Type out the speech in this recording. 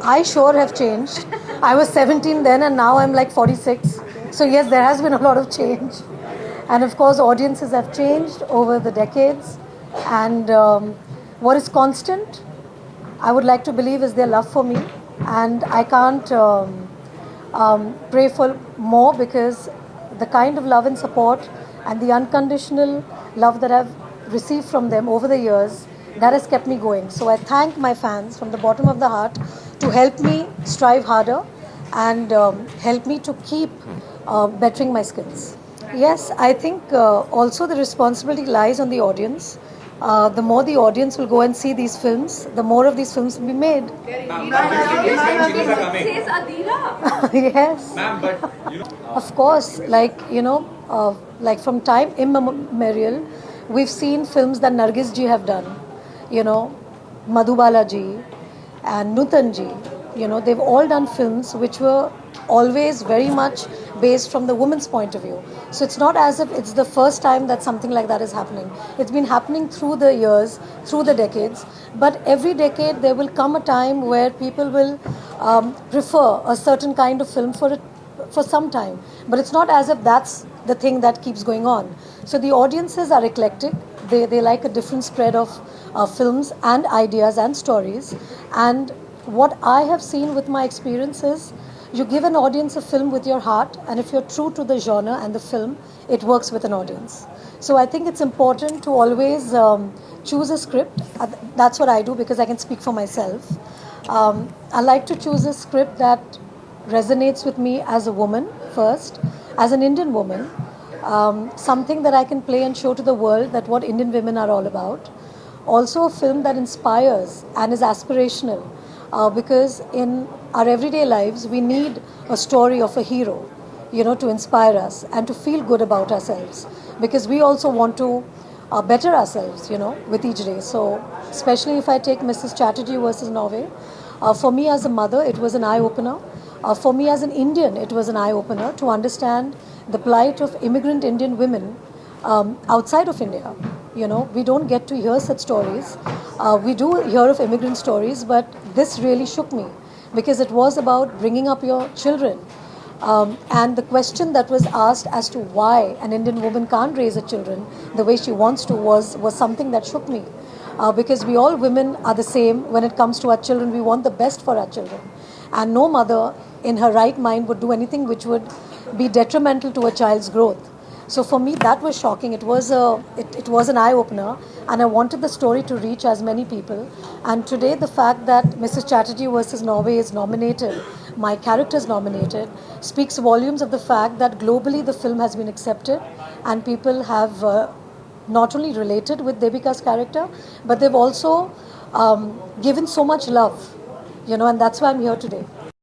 I sure have changed. I was 17 then and now I'm like 46. So, yes, there has been a lot of change. And of course, audiences have changed over the decades. And what is constant, I would like to believe, is their love for me. And I can't pray for more because the kind of love and support and the unconditional love that I've received from them over the years, that has kept me going. So I thank my fans from the bottom of the heart to help me strive harder and help me to keep bettering my skills. Yes, I think also the responsibility lies on the audience. The more the audience will go and see these films, the more of these films will be made. Says Adira. Yes. Ma'am, but Of course, like from time immemorial, we've seen films that Nargis ji have done. You know, Madhubala ji and Nutan ji. You know, they've all done films which were always very much based from the woman's point of view. So it's not as if it's the first time that something like that is happening. It's been happening through the years, through the decades. But every decade there will come a time where people will prefer a certain kind of film for some time. But it's not as if that's the thing that keeps going on. So the audiences are eclectic. They like a different spread of films and ideas and stories. And what I have seen with my experience is you give an audience a film with your heart, and if you're true to the genre and the film, it works with an audience. So I think it's important to always choose a script. That's what I do because I can speak for myself. I like to choose a script that resonates with me as a woman first, as an Indian woman, something that I can play and show to the world that what Indian women are all about. Also, a film that inspires and is aspirational, because in our everyday lives we need a story of a hero, to inspire us and to feel good about ourselves, because we also want to better ourselves, with each day. So, especially if I take Mrs. Chatterjee versus Norway, for me as a mother, it was an eye opener. For me as an Indian, it was an eye opener to understand the plight of immigrant Indian women outside of India. We don't get to hear such stories. We do hear of immigrant stories, but this really shook me because it was about bringing up your children. And the question that was asked as to why an Indian woman can't raise her children the way she wants to was something that shook me. Because we all women are the same when it comes to our children. We want the best for our children. And no mother in her right mind would do anything which would be detrimental to a child's growth. So for me, that was shocking. It was an eye opener, and I wanted the story to reach as many people. And today, the fact that Mrs. Chatterjee versus Norway is nominated, my character is nominated, speaks volumes of the fact that globally the film has been accepted, and people have not only related with Devika's character, but they've also given so much love, and that's why I'm here today.